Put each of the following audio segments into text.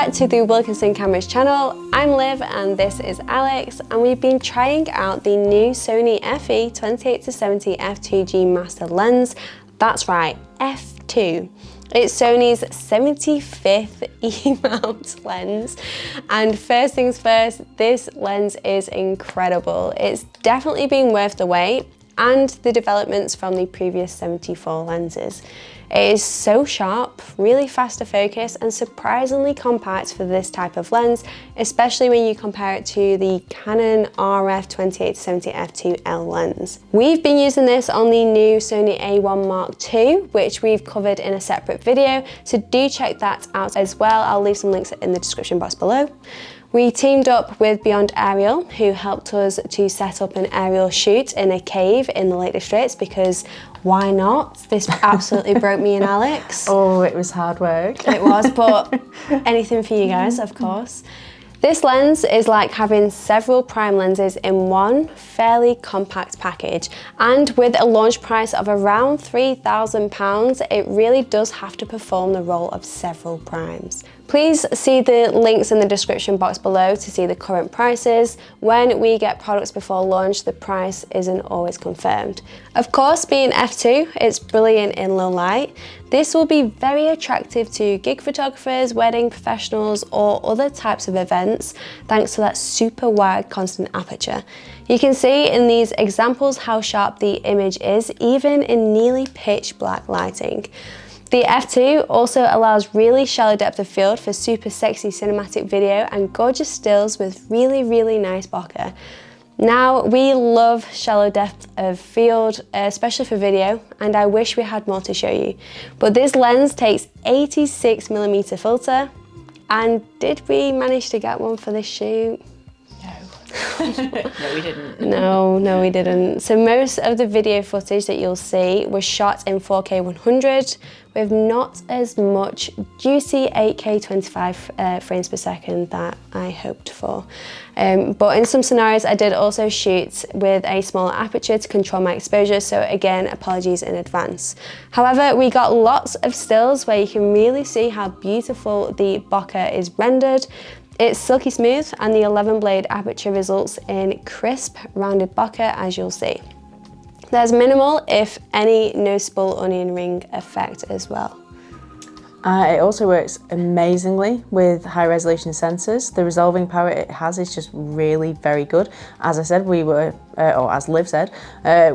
back to the Wilkinson Cameras channel. I'm Liv and this is Alex, and we've been trying out the new Sony FE 28-70 f2G master lens. That's right, f2. It's Sony's 75th E-mount lens, and first things first, this lens is incredible. It's definitely been worth the wait and the developments from the previous 74 lenses. It is so sharp, really fast to focus, and surprisingly compact for this type of lens, especially when you compare it to the Canon RF 28-70 f2L lens. We've been using this on the new Sony A1 Mark II, which we've covered in a separate video, so do check that out as well. I'll leave some links in the description box below. We teamed up with Beyond Aerial, who helped us to set up an aerial shoot in a cave in the Lake District, because why not? This absolutely broke me and Alex. Oh, it was hard work. It was, but anything for you guys, of course. This lens is like having several prime lenses in one fairly compact package, and with a launch price of around £3,000, it really does have to perform the role of several primes. Please see the links in the description box below to see the current prices. When we get products before launch, the price isn't always confirmed. Of course, being f2, it's brilliant in low light. This will be very attractive to gig photographers, wedding professionals, or other types of events, thanks to that super wide constant aperture. You can see in these examples how sharp the image is, even in nearly pitch black lighting. The f2 also allows really shallow depth of field for super sexy cinematic video and gorgeous stills with really nice bokeh. Now, we love shallow depth of field, especially for video, and I wish we had more to show you. But this lens takes 86mm filter, and did we manage to get one for this shoot? No, we didn't. No, we didn't. So most of the video footage that you'll see was shot in 4K 100 with not as much juicy 8K 25 frames per second that I hoped for. But in some scenarios I did also shoot with a smaller aperture to control my exposure, so again, apologies in advance. However, we got lots of stills where you can really see how beautiful the bokeh is rendered. It's silky smooth, and the 11 blade aperture results in crisp, rounded bokeh, as you'll see. There's minimal, if any, noticeable onion ring effect as well. It also works amazingly with high resolution sensors. The resolving power it has is just really very good. As I said, or as Liv said,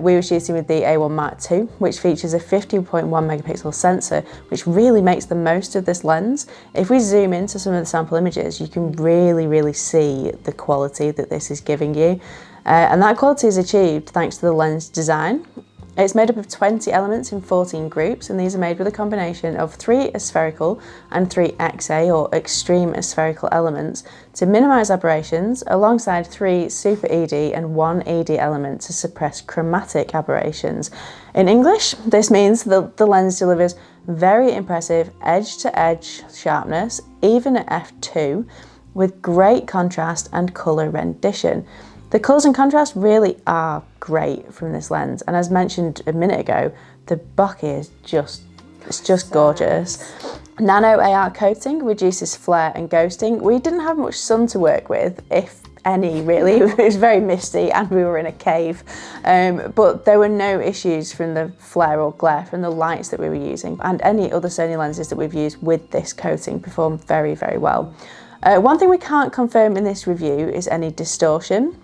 we were shooting with the A1 Mark II, which features a 50.1 megapixel sensor, which really makes the most of this lens. If we zoom into some of the sample images, you can really see the quality that this is giving you. And that quality is achieved thanks to the lens design. It's made up of 20 elements in 14 groups, and these are made with a combination of 3 aspherical and 3 XA or extreme aspherical elements to minimise aberrations, alongside 3 super ED and 1 ED element to suppress chromatic aberrations. In English, this means that the lens delivers very impressive edge-to-edge sharpness, even at f2, with great contrast and colour rendition. The colours and contrast really are great from this lens, and as mentioned a minute ago, the bokeh is just gorgeous. Nano AR coating reduces flare and ghosting. We didn't have much sun to work with, if any really. It was very misty and we were in a cave, but there were no issues from the flare or glare from the lights that we were using, and any other Sony lenses that we've used with this coating performed very well. One thing we can't confirm in this review is any distortion.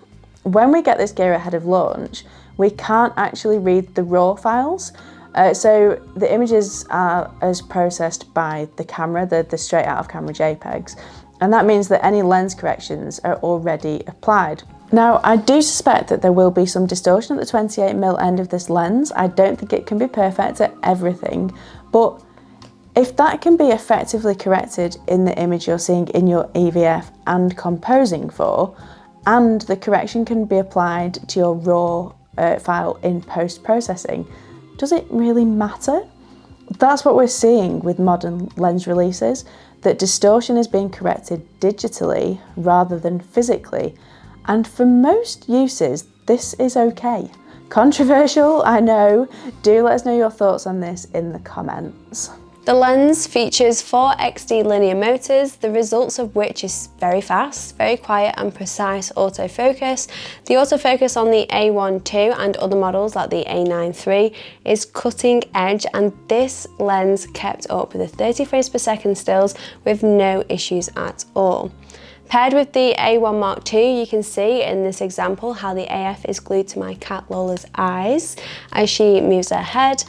When we get this gear ahead of launch, we can't actually read the RAW files. So the images are as processed by the camera, the straight out of camera JPEGs. And that means that any lens corrections are already applied. Now, I do suspect that there will be some distortion at the 28mm end of this lens. I don't think it can be perfect at everything, but if that can be effectively corrected in the image you're seeing in your EVF and composing for, and the correction can be applied to your RAW file in post-processing, does it really matter? That's what we're seeing with modern lens releases, that distortion is being corrected digitally rather than physically. And for most uses, this is okay. Controversial, I know. Do let us know your thoughts on this in the comments. The lens features 4 XD linear motors, the results of which is very fast, very quiet and precise autofocus. The autofocus on the A1 II and other models like the A9 III is cutting edge, and this lens kept up with the 30 frames per second stills with no issues at all. Paired with the A1 Mark II, you can see in this example how the AF is glued to my cat Lola's eyes as she moves her head.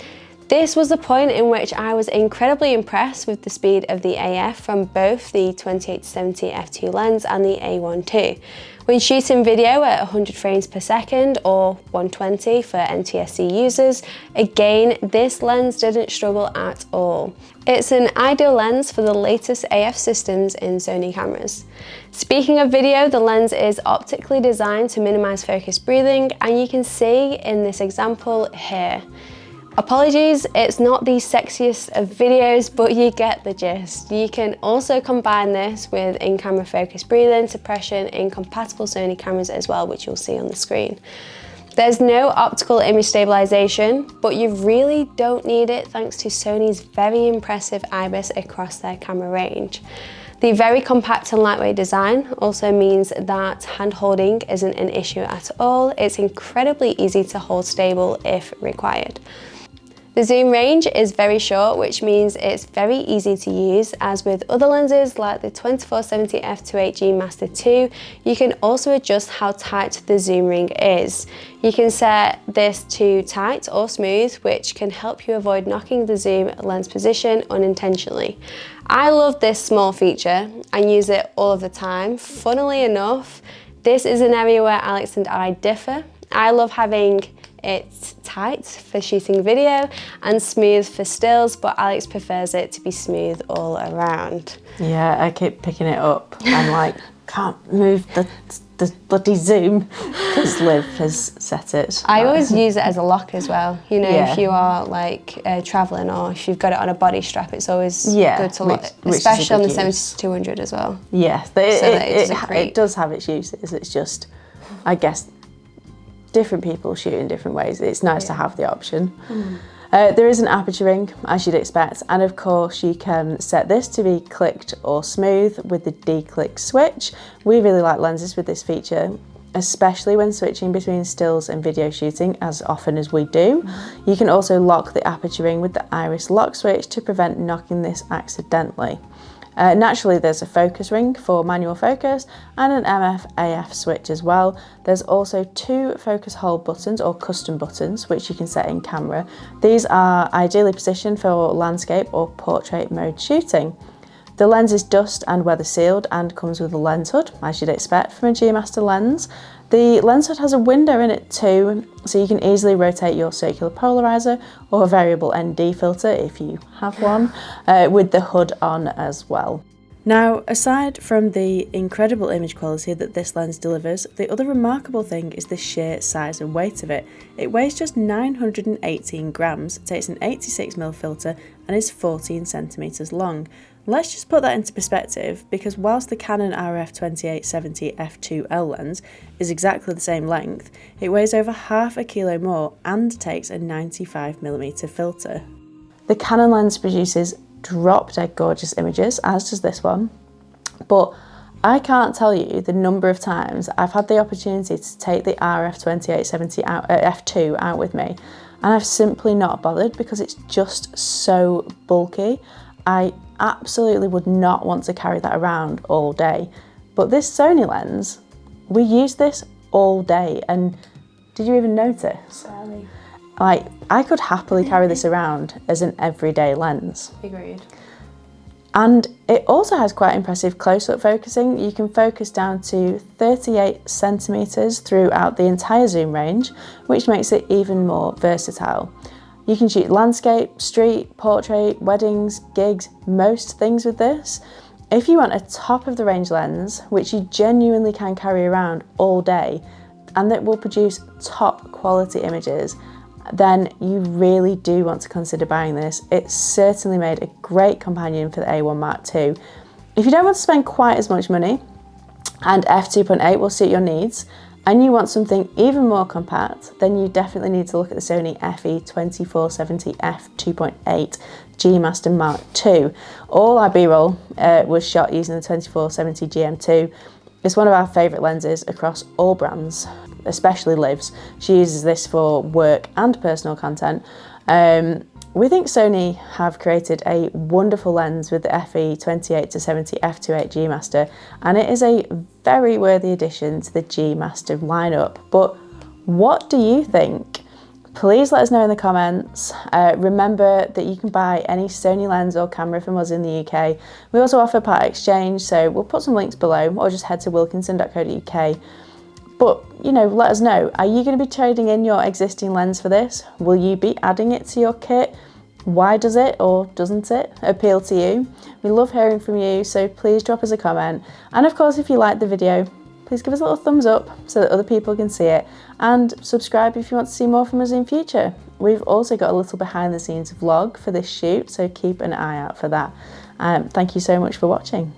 This was the point in which I was incredibly impressed with the speed of the AF from both the 28-70 f2 lens and the A1 II. When shooting video at 100 frames per second or 120 for NTSC users, again, this lens didn't struggle at all. It's an ideal lens for the latest AF systems in Sony cameras. Speaking of video, the lens is optically designed to minimize focus breathing, and you can see in this example here. Apologies, it's not the sexiest of videos, but you get the gist. You can also combine this with in-camera focus breathing suppression in compatible Sony cameras as well, which you'll see on the screen. There's no optical image stabilization, but you really don't need it thanks to Sony's very impressive IBIS across their camera range. The very compact and lightweight design also means that hand holding isn't an issue at all. It's incredibly easy to hold stable if required. The zoom range is very short, which means it's very easy to use. As with other lenses like the 24-70 f2.8G Master II, you can also adjust how tight the zoom ring is. You can set this to tight or smooth, which can help you avoid knocking the zoom lens position unintentionally. I love this small feature and use it all of the time. Funnily enough, this is an area where Alex and I differ. I love having it's tight for shooting video and smooth for stills, but Alex prefers it to be smooth all around. Yeah, I keep picking it up and like can't move the bloody zoom because Liv has set it. I always use it as a lock as well. You know, Yeah. if you are like traveling or if you've got it on a body strap, it's always good to lock, which especially on the use. 70-200 as well. Yeah, it does have its uses. It's just, I guess, different people shoot in different ways. It's nice to have the option. There is an aperture ring, as you'd expect, and of course you can set this to be clicked or smooth with the D-click switch. We really like lenses with this feature, especially when switching between stills and video shooting, as often as we do. You can also lock the aperture ring with the iris lock switch to prevent knocking this accidentally. Naturally, there's a focus ring for manual focus and an MF/AF switch as well. There's also 2 focus hold buttons or custom buttons, which you can set in camera. These are ideally positioned for landscape or portrait mode shooting. The lens is dust and weather sealed and comes with a lens hood, as you'd expect from a G Master lens. The lens hood has a window in it too, so you can easily rotate your circular polarizer or variable ND filter if you have one, with the hood on as well. Now, aside from the incredible image quality that this lens delivers, the other remarkable thing is the sheer size and weight of it. It weighs just 918 grams, takes an 86mm filter and is 14 centimeters long. Let's just put that into perspective, because whilst the Canon RF 28-70 f2L lens is exactly the same length, it weighs over half a kilo more and takes a 95mm filter. The Canon lens produces drop-dead gorgeous images, as does this one, but I can't tell you the number of times I've had the opportunity to take the RF 28-70 f2 out with me, and I've simply not bothered because it's just so bulky. I absolutely would not want to carry that around all day. But this Sony lens, we use this all day, and did you even notice? Barely. Like, I could happily carry this around as an everyday lens. Agreed. And it also has quite impressive close-up focusing. You can focus down to 38 centimeters throughout the entire zoom range, which makes it even more versatile. You can shoot landscape, street, portrait, weddings, gigs, most things with this. If you want a top of the range lens, which you genuinely can carry around all day, and that will produce top quality images, then you really do want to consider buying this. It's certainly made a great companion for the A1 Mark II. If you don't want to spend quite as much money, and f2.8 will suit your needs, and you want something even more compact, then you definitely need to look at the Sony FE 2470 f2.8 G Master Mark II. All our B-roll was shot using the 2470 GM2. It's one of our favourite lenses across all brands, especially Liv's. She uses this for work and personal content. We think Sony have created a wonderful lens with the FE 28-70 f2.8 G Master, and it is a very worthy addition to the G Master lineup. But what do you think? Please let us know in the comments. Remember that you can buy any Sony lens or camera from us in the UK. We also offer part exchange, so we'll put some links below, or just head to wilkinson.co.uk. But, you know, let us know, are you going to be trading in your existing lens for this? Will you be adding it to your kit? Why does it or doesn't it appeal to you? We love hearing from you, so please drop us a comment. And of course, if you liked the video, please give us a little thumbs up so that other people can see it, and subscribe if you want to see more from us in future. We've also got a little behind the scenes vlog for this shoot, so keep an eye out for that. Thank you so much for watching.